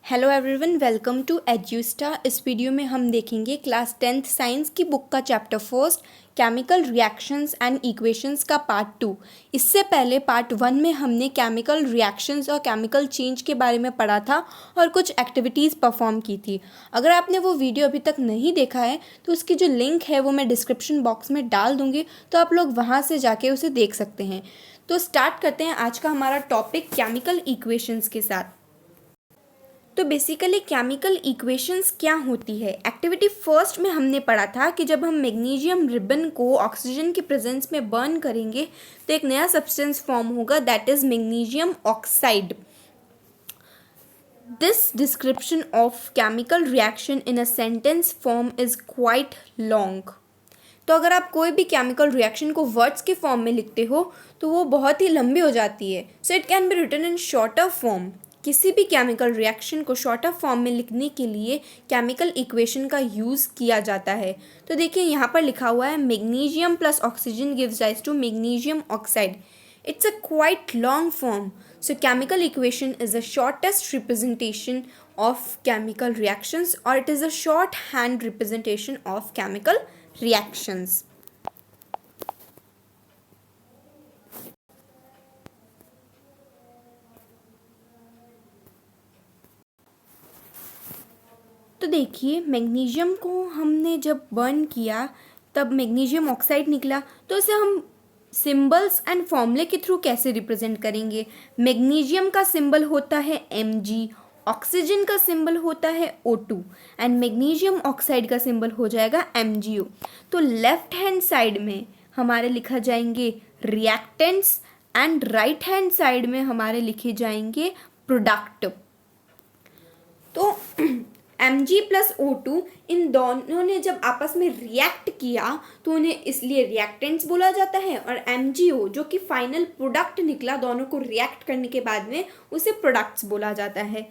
Hello everyone, welcome to Edustar. इस video में हम देखेंगे क्लास 10th साइंस की बुक का chapter first chemical reactions and equations का पार्ट 2। इससे पहले पार्ट 1 में हमने केमिकल रिएक्शंस और केमिकल चेंज के बारे में पढ़ा था और कुछ एक्टिविटीज़ परफॉर्म की थी। अगर आपने वो वीडियो अभी तक नहीं देखा है तो उसकी जो लिंक है वो मैं डिस्क्रिप्शन बॉक्स में डाल दूँगी, तो आप लोग वहाँ से जाके उसे देख सकते हैं। तो स्टार्ट करते हैं आज का हमारा टॉपिक केमिकल इक्वेशंस के साथ। तो बेसिकली केमिकल इक्वेशंस क्या होती है। एक्टिविटी फर्स्ट में हमने पढ़ा था कि जब हम मैग्नीशियम रिबन को ऑक्सीजन के प्रेजेंस में बर्न करेंगे तो एक नया सब्सटेंस फॉर्म होगा, that is magnesium oxide. This description of chemical reaction in a sentence form is quite long. तो अगर आप कोई भी केमिकल रिएक्शन को वर्ड्स के फॉर्म में लिखते हो तो वो बहुत ही लंबी हो जाती है। So it can be written in shorter form. किसी भी केमिकल रिएक्शन को शॉर्टर फॉर्म में लिखने के लिए केमिकल इक्वेशन का यूज़ किया जाता है। तो देखिए यहाँ पर लिखा हुआ है magnesium plus oxygen gives rise to magnesium oxide. It's a quite long form. So chemical equation is the shortest representation of chemical reactions, or it is a shorthand representation of chemical reactions. तो देखिए magnesium को हमने जब burn किया तब magnesium oxide निकला, तो इसे हम सिंबल्स एंड फॉर्मूले के थ्रू कैसे रिप्रेजेंट करेंगे। मैग्नीशियम का सिंबल होता है Mg, ऑक्सीजन का सिंबल होता है O2 एंड मैग्नीशियम ऑक्साइड का सिंबल हो जाएगा MgO। तो लेफ्ट हैंड साइड में हमारे लिखा जाएंगे reactants and right hand side में हमारे लिखे जाएंगे प्रोडक्ट। तो Mg प्लस O2 इन दोनों ने जब आपस में रिएक्ट किया तो उन्हें इसलिए रिएक्टेंट्स बोला जाता है, और MgO जो कि फाइनल प्रोडक्ट निकला दोनों को रिएक्ट करने के बाद में उसे प्रोडक्ट्स बोला जाता है।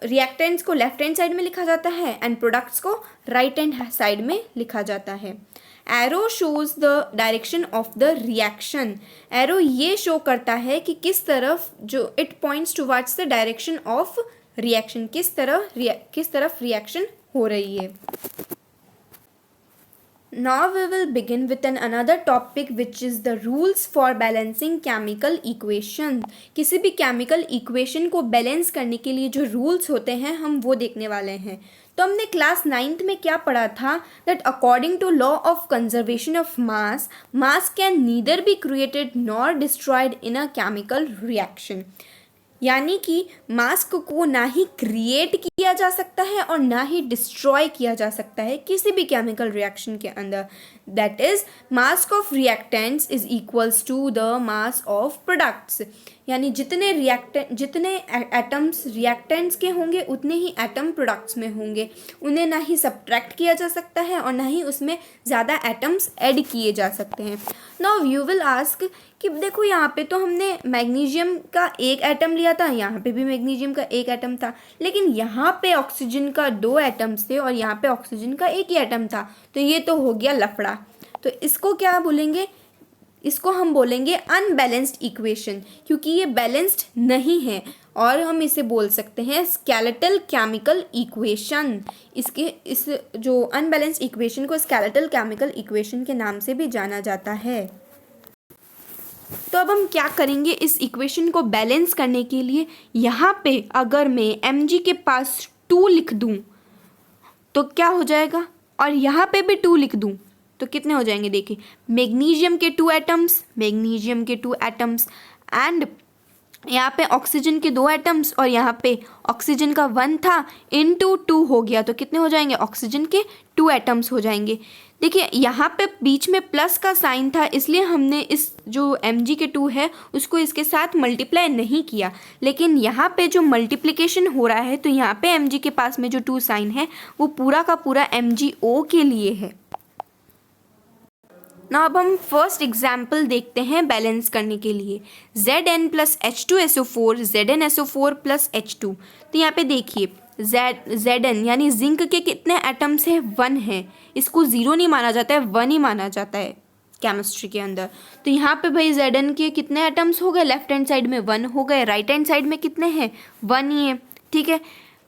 रिएक्टेंट्स को लेफ्ट हैंड साइड में लिखा जाता है एंड प्रोडक्ट्स को राइट हैंड साइड में लिखा जाता है। Arrow shows the direction of the reaction. Arrow ये शो करता है कि किस तरफ, जो it points towards the direction of reaction, किस तरफ रिएक्शन हो रही है। Now we will begin with another topic which is the rules for balancing chemical equation. किसी भी केमिकल इक्वेशन को बैलेंस करने के लिए जो रूल्स होते हैं हम वो देखने वाले हैं। तो हमने क्लास 9th में क्या पढ़ा था, that according to law of conservation of mass, mass can neither be created nor destroyed in a chemical reaction. यानी कि मास को ना ही क्रिएट किया जा सकता है और ना ही डिस्ट्रॉय किया जा सकता है किसी भी केमिकल रिएक्शन के अंदर। That is mass of reactants is equals to the mass of products. यानी जितने एटम्स रिएक्टेंट्स के होंगे उतने ही एटम प्रोडक्ट्स में होंगे। उन्हें ना ही सब्ट्रैक्ट किया जा सकता है और ना ही उसमें ज़्यादा एटम्स ऐड किए जा सकते हैं। नाउ यू विल आस्क कि देखो यहाँ पे तो हमने मैग्नीशियम का एक एटम लिया था, यहाँ पे भी मैग्नीशियम का एक एटम था, लेकिन यहाँ पे ऑक्सीजन का 2 एटम्स थे और यहाँ पे ऑक्सीजन का एक ही एटम था, तो ये तो हो गया लफड़ा। तो इसको क्या बोलेंगे, इसको हम बोलेंगे अनबैलेंस्ड इक्वेशन, क्योंकि ये बैलेंस्ड नहीं है, और हम इसे बोल सकते हैं स्केलेटल केमिकल इक्वेशन। इस जो अनबैलेंस्ड इक्वेशन को स्केलेटल केमिकल इक्वेशन के नाम से भी जाना जाता है। तो अब हम क्या करेंगे, इस इक्वेशन को बैलेंस करने के लिए यहाँ पे अगर मैं Mg के पास 2 लिख दूँ तो क्या हो जाएगा, और यहाँ पे भी 2 लिख दूँ तो कितने हो जाएंगे। देखिए मैग्नीशियम के 2 एटम्स, मैग्नीशियम के 2 एटम्स, एंड यहाँ पे ऑक्सीजन के 2 एटम्स और यहाँ पे ऑक्सीजन का 1 था, इनटू 2 हो गया, तो कितने हो जाएंगे, ऑक्सीजन के 2 एटम्स हो जाएंगे। देखिए यहाँ पे बीच में प्लस का साइन था, इसलिए हमने इस जो Mg के 2 है उसको इसके साथ मल्टीप्लाई नहीं किया, लेकिन यहाँ पे जो मल्टीप्लिकेशन हो रहा है तो यहाँ पे Mg के पास में जो 2 साइन है वो पूरा का पूरा MgO के लिए है ना। अब हम फर्स्ट एग्जाम्पल देखते हैं बैलेंस करने के लिए। Zn plus H2SO4 ZnSO4 plus H2। तो यहाँ पे देखिए Zn यानी जिंक के कितने एटम्स हैं, 1 है। इसको 0 नहीं माना जाता है, 1 ही माना जाता है केमिस्ट्री के अंदर। तो यहाँ पे भाई Zn के कितने एटम्स हो गए, लेफ्ट हैंड साइड में 1 हो गए, राइट हैंड साइड में कितने हैं, 1 ही है। ठीक है,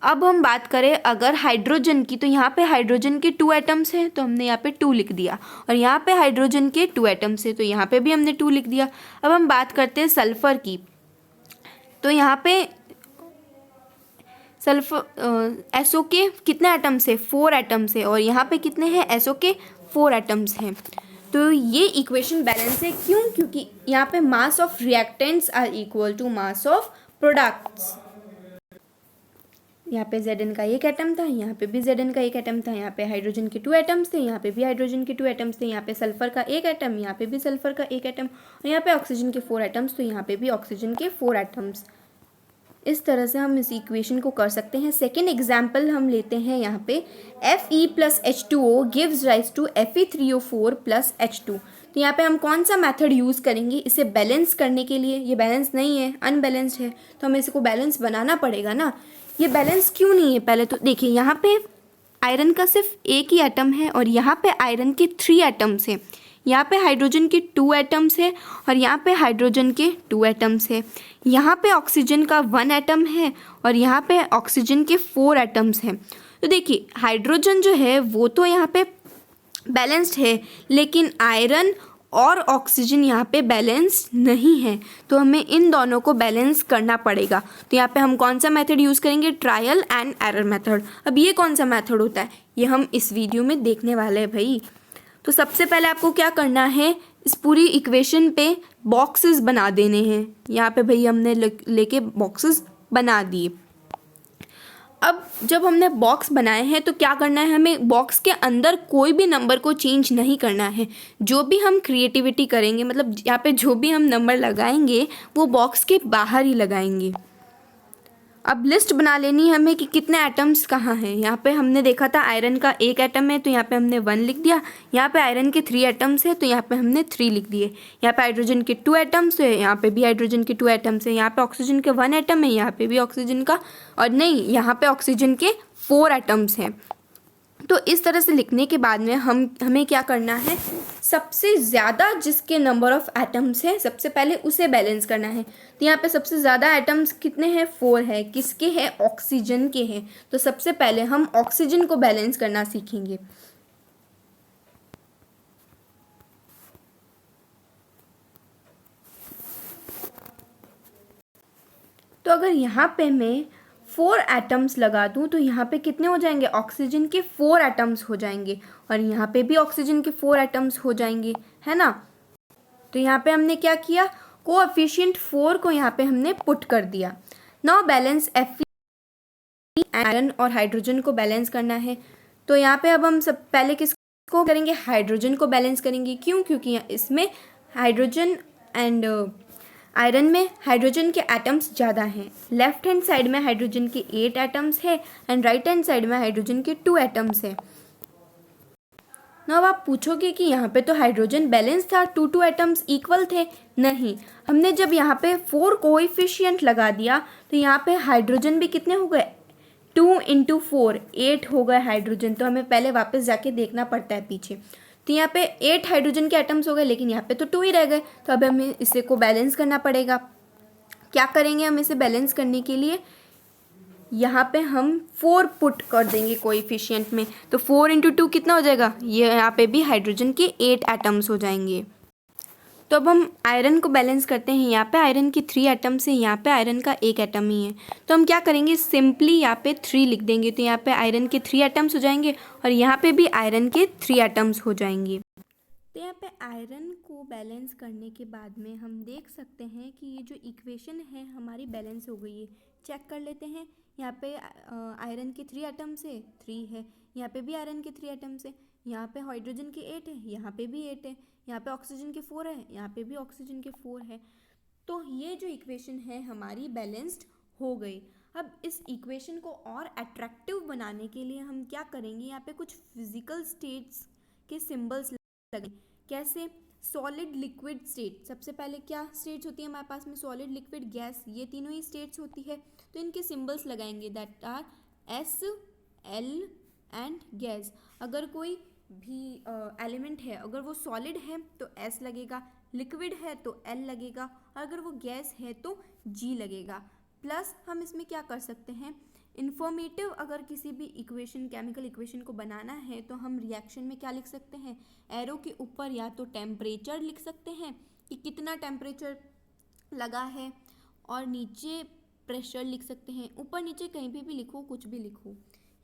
अब हम बात करें अगर हाइड्रोजन की, तो यहाँ पे हाइड्रोजन के 2 एटम्स हैं तो हमने यहाँ पे 2 लिख दिया, और यहाँ पे हाइड्रोजन के 2 एटम्स हैं तो यहाँ पे भी हमने 2 लिख दिया। अब हम बात करते हैं सल्फर की, तो यहाँ पे सल्फर एसओ के कितने एटम्स है, 4 एटम्स है, और यहाँ पे कितने हैं, एसओ के 4 एटम्स हैं। तो ये इक्वेशन बैलेंस है, क्यों? क्योंकि यहाँ पे mass of reactants are equal to mass of products. यहाँ पे Zn का 1 एटम था, यहाँ पे भी Zn का 1 एटम था, यहाँ पे हाइड्रोजन के 2 एटम्स थे, यहाँ पे भी हाइड्रोजन के 2 एटम्स थे, यहाँ पे सल्फर का 1 एटम, यहाँ पे भी सल्फर का 1 एटम, और यहाँ पे ऑक्सीजन के 4 एटम्स, तो यहाँ पे भी ऑक्सीजन के 4 एटम्स। इस तरह से हम इस इक्वेशन को कर सकते हैं। सेकेंड एग्जाम्पल हम लेते हैं यहाँ पे Fe plus H2O gives rise to Fe3O4 plus H2। तो यहाँ पे हम कौन सा मेथड यूज़ करेंगे इसे बैलेंस करने के लिए? ये बैलेंस नहीं है, अनबैलेंस्ड है, तो हमें इसको बैलेंस बनाना पड़ेगा ना। ये बैलेंस क्यों नहीं है? पहले तो देखिए, यहाँ पे आयरन का सिर्फ एक ही एटम है और यहाँ पे आयरन के 3 एटम्स हैं, यहाँ पे हाइड्रोजन के 2 एटम्स है और यहाँ पे हाइड्रोजन के 2 एटम्स है, यहाँ पे ऑक्सीजन का 1 एटम है और यहाँ पे ऑक्सीजन के 4 एटम्स हैं। तो देखिए, हाइड्रोजन जो है वो तो यहाँ पे बैलेंस्ड है, लेकिन आयरन और ऑक्सीजन यहाँ पे बैलेंस नहीं है, तो हमें इन दोनों को बैलेंस करना पड़ेगा। तो यहाँ पे हम कौन सा मेथड यूज़ करेंगे? Trial and error method. अब ये कौन सा मेथड होता है, ये हम इस वीडियो में देखने वाले हैं भाई। तो सबसे पहले आपको क्या करना है, इस पूरी इक्वेशन पे बॉक्सेस बना देने हैं। यहाँ पे भाई हमने लेके बॉक्सेस बना दिए। अब जब हमने बॉक्स बनाए हैं तो क्या करना है, हमें बॉक्स के अंदर कोई भी नंबर को चेंज नहीं करना है। जो भी हम क्रिएटिविटी करेंगे, मतलब यहाँ पे जो भी हम नंबर लगाएंगे वो बॉक्स के बाहर ही लगाएंगे। अब लिस्ट बना लेनी है हमें कि कितने एटम्स कहाँ हैं। यहाँ पे हमने देखा था आयरन का 1 एटम है तो यहाँ पे हमने 1 लिख दिया, यहाँ पे आयरन के 3 एटम्स है तो यहाँ पे हमने 3 लिख दिए, यहाँ पे हाइड्रोजन के 2 एटम्स है, यहाँ पे भी हाइड्रोजन के 2 एटम्स है, यहाँ पे ऑक्सीजन के 1 एटम है, यहाँ पे भी ऑक्सीजन का, और नहीं, यहाँ पे ऑक्सीजन के 4 एटम्स हैं। तो इस तरह से लिखने के बाद में हमें क्या करना है, सबसे ज़्यादा जिसके नंबर ऑफ़ एटम्स है सबसे पहले उसे बैलेंस करना है। तो यहाँ पे सबसे ज़्यादा एटम्स कितने हैं? 4 है। किसके हैं? ऑक्सीजन के हैं। तो सबसे पहले हम ऑक्सीजन को बैलेंस करना सीखेंगे। तो अगर यहाँ पे मैं 4 एटम्स लगा दूँ तो यहाँ पे कितने हो जाएंगे? ऑक्सीजन के 4 एटम्स हो जाएंगे, और यहाँ पे भी ऑक्सीजन के 4 एटम्स हो जाएंगे, है ना। तो यहाँ पे हमने क्या किया, कोएफिशिएंट 4 को यहाँ पे हमने पुट कर दिया। नाउ बैलेंस Fe, आयरन और हाइड्रोजन को बैलेंस करना है। तो यहाँ पे अब हम सब पहले किसको करेंगे? हाइड्रोजन को बैलेंस करेंगे। क्यों? क्योंकि इसमें हाइड्रोजन एंड आयरन में हाइड्रोजन के एटम्स ज़्यादा हैं। लेफ्ट हैंड साइड में हाइड्रोजन के 8 एटम्स है एंड राइट हैंड साइड में हाइड्रोजन के 2 एटम्स है। ना अब आप पूछोगे कि यहाँ पे तो हाइड्रोजन बैलेंस था, 2 एटम्स इक्वल थे। नहीं, हमने जब यहाँ पे 4 कोएफिशिएंट लगा दिया तो यहाँ पे हाइड्रोजन भी कितने हो गए? 2 × 4 8 हो गए हाइड्रोजन। तो हमें पहले वापस जाके देखना पड़ता है पीछे। तो यहाँ पे 8 हाइड्रोजन के एटम्स हो गए, लेकिन यहाँ पे तो 2 ही रह गए। तो अब हमें इसे को बैलेंस करना पड़ेगा। क्या करेंगे हम इसे बैलेंस करने के लिए? यहाँ पे हम 4 पुट कर देंगे कोएफिशिएंट में। तो 4 × 2 कितना हो जाएगा? ये यहाँ पे भी हाइड्रोजन के 8 एटम्स हो जाएंगे। तो अब हम आयरन को बैलेंस करते हैं। यहाँ पे आयरन के 3 एटम्स हैं, यहाँ पे आयरन का 1 एटम ही है। तो हम क्या करेंगे, सिंपली यहाँ पे 3 लिख देंगे। तो यहाँ पे आयरन के 3 एटम्स हो जाएंगे और यहाँ पे भी आयरन के 3 एटम्स हो जाएंगे। तो यहाँ पे आयरन को बैलेंस करने के बाद में हम देख सकते हैं कि ये जो इक्वेशन है हमारी बैलेंस हो गई है। चेक कर लेते हैं। यहाँ पे आयरन के 3 एटम्स है, 3 है, यहाँ पे भी आयरन के 3 एटम्स है, यहाँ पे हाइड्रोजन के 8 है, यहाँ पे भी 8 है, यहाँ पे ऑक्सीजन के 4 है, यहाँ पे भी ऑक्सीजन के 4 है। तो ये जो इक्वेशन है हमारी बैलेंस्ड हो गई। अब इस इक्वेशन को और अट्रैक्टिव बनाने के लिए हम क्या करेंगे, यहाँ पे कुछ फिजिकल स्टेट्स के सिंबल्स लगे। कैसे? Solid, liquid state. सबसे पहले क्या स्टेट्स होती है हमारे पास में? सॉलिड, लिक्विड, गैस, ये तीनों ही स्टेट्स होती है। तो इनके सिंबल्स लगाएंगे, that are S, L and gas. अगर कोई भी एलिमेंट है, अगर वो सॉलिड है तो S लगेगा, लिक्विड है तो L लगेगा, और अगर वो गैस है तो G लगेगा। प्लस हम इसमें क्या कर सकते हैं, इन्फॉर्मेटिव अगर किसी भी इक्वेशन, केमिकल इक्वेशन को बनाना है तो हम रिएक्शन में क्या लिख सकते हैं, एरो के ऊपर या तो टेम्परेचर लिख सकते हैं कि कितना टेम्परेचर लगा है, और नीचे प्रेशर लिख सकते हैं। ऊपर नीचे कहीं पे भी लिखो, कुछ भी लिखो।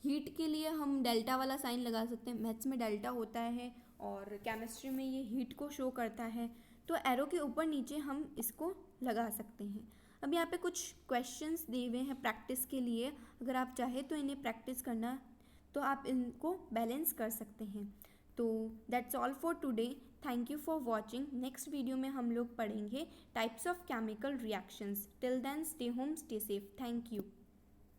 हीट के लिए हम डेल्टा वाला साइन लगा सकते हैं, मैथ्स में डेल्टा होता है और केमिस्ट्री में ये हीट को शो करता है, तो एरो के ऊपर नीचे हम इसको लगा सकते हैं। अब यहाँ पे कुछ क्वेश्चंस दिए हुए हैं प्रैक्टिस के लिए, अगर आप चाहे तो इन्हें प्रैक्टिस करना तो आप इनको बैलेंस कर सकते हैं। तो that's all for today, thank you for watching. Next video में हम लोग पढ़ेंगे types of chemical reactions. Till then stay home, stay safe, thank you.